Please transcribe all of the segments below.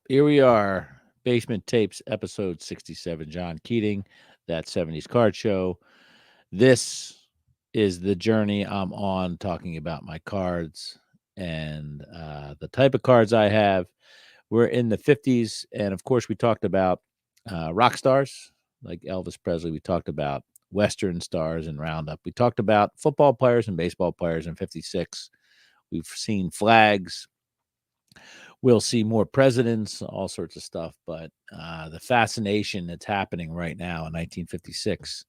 Here we are, Basement Tapes, episode 67. John Keating, that 70s card show. This is the journey I'm on talking about my cards and the type of cards I have. We're in the 50s. And of course, we talked about rock stars like Elvis Presley. We talked about Western stars and Roundup. We talked about football players and baseball players in 56. We've seen flags. We'll see more presidents, all sorts of stuff. But the fascination that's happening right now in 1956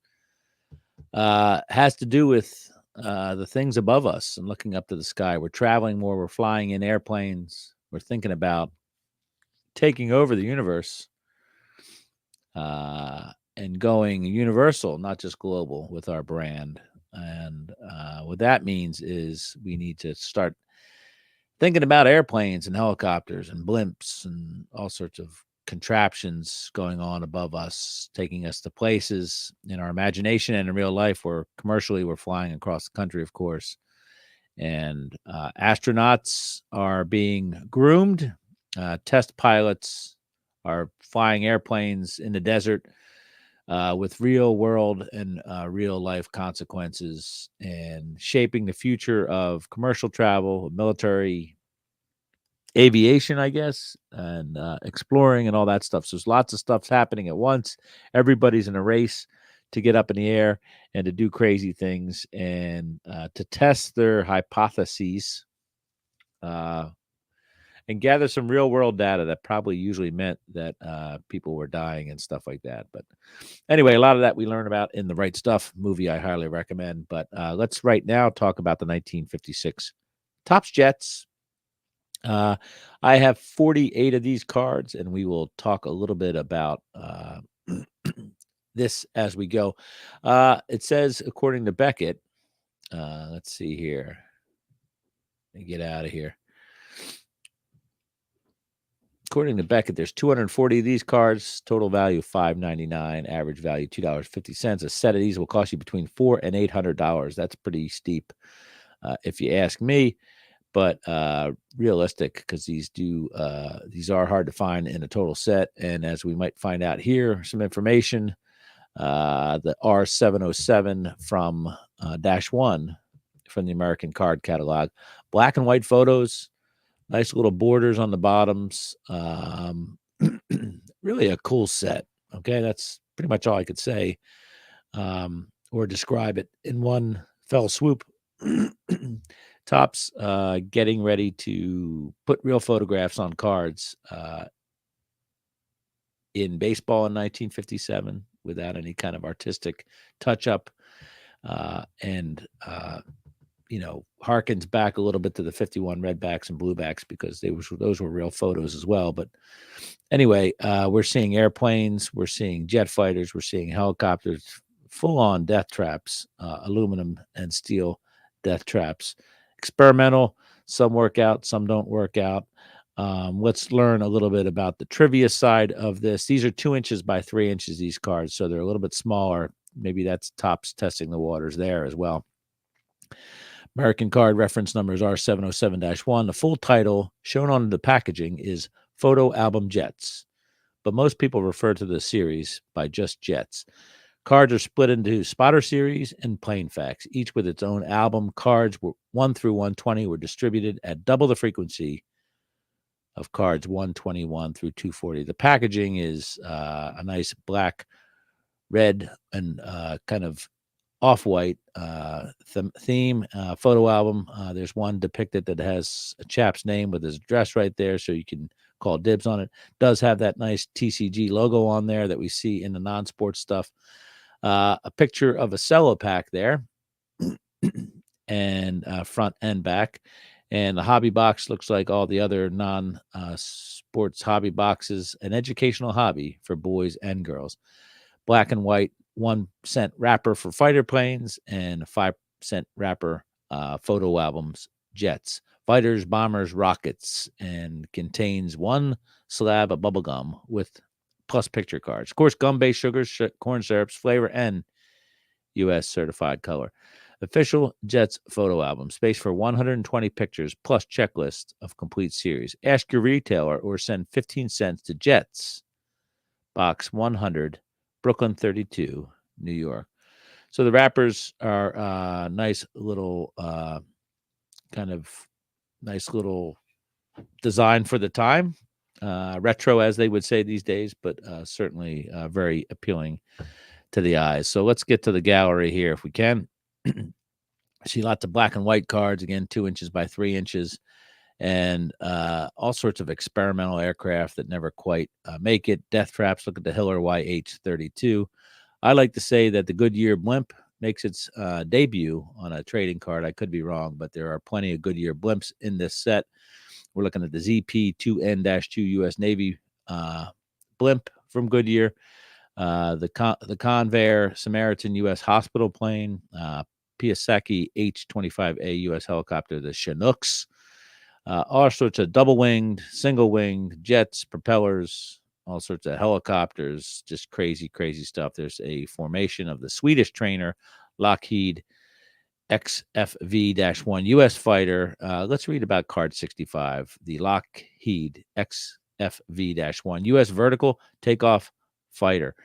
has to do with the things above us and looking up to the sky. We're traveling more. We're flying in airplanes. We're thinking about taking over the universe and going universal, not just global, with our brand. And what that means is we need to start thinking about airplanes and helicopters and blimps and all sorts of contraptions going on above us, taking us to places in our imagination and in real life where commercially we're flying across the country, of course. And astronauts are being groomed. Test pilots are flying airplanes in the desert with real world and real life consequences and shaping the future of commercial travel, military aviation, I guess, and exploring and all that stuff. So there's lots of stuff's happening at once. Everybody's in a race to get up in the air and to do crazy things and to test their hypotheses uh, and gather some real world data that probably usually meant that people were dying and stuff like that. But anyway, a lot of that we learn about in The Right Stuff movie. I highly recommend. But let's right now talk about the 1956 Topps Jets. Uh, I have 48 of these cards, and we will talk a little bit about this as we go. It says, according to Beckett, let's see here. Let me get out of here. According to Beckett, there's 240 of these cards, total value $5.99, average value $2.50. A set of these will cost you between $400 and $800. That's pretty steep, if you ask me. But realistic, because these are hard to find in a total set. And as we might find out here, some information, the R707 from Dash One from the American Card Catalog, black and white photos, nice little borders on the bottoms. Really a cool set. Okay, that's pretty much all I could say or describe it in one fell swoop. Topps getting ready to put real photographs on cards in baseball in 1957 without any kind of artistic touch up and harkens back a little bit to the 51 Redbacks and Bluebacks because those were real photos as well. But anyway, we're seeing airplanes, we're seeing jet fighters, we're seeing helicopters, full-on death traps, aluminum and steel death traps. Experimental, some work out, some don't work out. Let's learn a little bit about the trivia side of this. These are 2 inches by 3 inches, these cards, so they're a little bit smaller. Maybe that's Topps testing the waters there as well. American card reference numbers are 707-1. The full title shown on the packaging is Photo Album Jets, but most people refer to the series by just Jets. Cards are split into Spotter Series and Plain Facts, each with its own album. Cards 1 through 120 were distributed at double the frequency of cards 121 through 240. The packaging is a nice black, red, and kind of off-white theme photo album. There's one depicted that has a chap's name with his address right there, so you can call dibs on it. Does have that nice TCG logo on there that we see in the non-sports stuff. A picture of a cello pack there, and front and back. And the hobby box looks like all the other non-sports hobby boxes, an educational hobby for boys and girls. Black and white 1-cent wrapper for fighter planes and a 5-cent wrapper photo albums, jets, fighters, bombers, rockets, and contains 1 slab of bubble gum with plus picture cards. Of course, gum-based sugars, corn syrups, flavor, and U.S. certified color. Official Jets photo album, space for 120 pictures plus checklist of complete series. Ask your retailer or send 15 cents to Jets, Box 100, Brooklyn 32, New York. So the wrappers are nice little kind of nice little design for the time, retro as they would say these days, but certainly very appealing to the eyes. So let's get to the gallery here if we can. I see lots of black and white cards, again, 2 inches by 3 inches, and all sorts of experimental aircraft that never quite make it. Death traps. Look at the Hiller YH-32. I like to say that the Goodyear blimp makes its debut on a trading card. I could be wrong, but there are plenty of Goodyear blimps in this set. We're looking at the ZP-2N-2 U.S. Navy blimp from Goodyear, the Convair Samaritan U.S. hospital plane, Piasecki H-25A U.S. helicopter, the Chinooks, all sorts of double-winged, single-winged jets, propellers, all sorts of helicopters, just crazy, crazy stuff. There's a formation of the Swedish trainer, Lockheed XFV-1 U.S. fighter. Let's read about card 65, the Lockheed XFV-1 U.S. vertical takeoff fighter.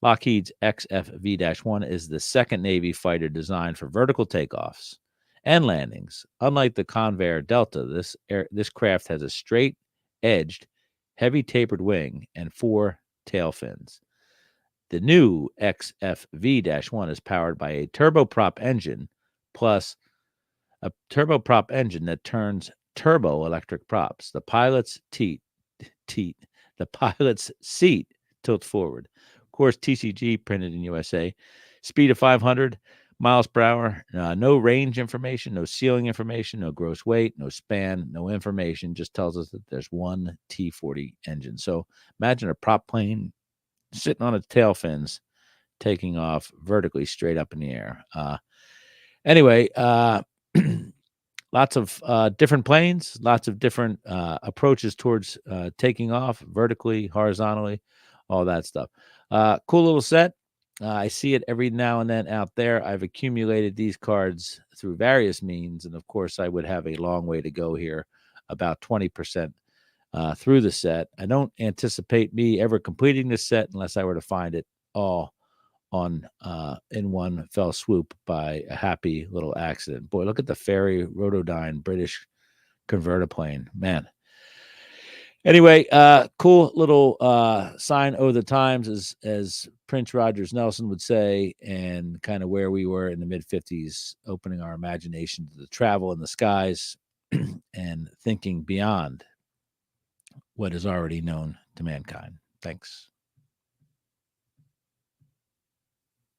Lockheed's XFV-1 is the second Navy fighter designed for vertical takeoffs and landings. Unlike the Convair Delta, this craft has a straight-edged, heavy tapered wing and 4 tail fins. The new XFV-1 is powered by a turboprop engine plus a turboprop engine that turns turbo electric props. The pilot's seat tilts forward. Of course, TCG printed in USA. Speed of 500 miles per hour. No range information, no ceiling information, no gross weight, no span, no information. Just tells us that there's one T-40 engine. So imagine a prop plane sitting on its tail fins, taking off vertically straight up in the air. Anyway, lots of different planes, lots of different approaches towards taking off vertically, horizontally, all that stuff. Cool little set. I see it every now and then out there. I've accumulated these cards through various means, and of course, I would have a long way to go here, about 20% through the set. I don't anticipate me ever completing this set unless I were to find it all on in one fell swoop by a happy little accident. Boy, look at the Fairey Rotodyne British convertiplane, man. Anyway, cool little sign of the times, as Prince Rogers Nelson would say, and kind of where we were in the mid-50s, opening our imagination to the travel in the skies and thinking beyond what is already known to mankind. Thanks.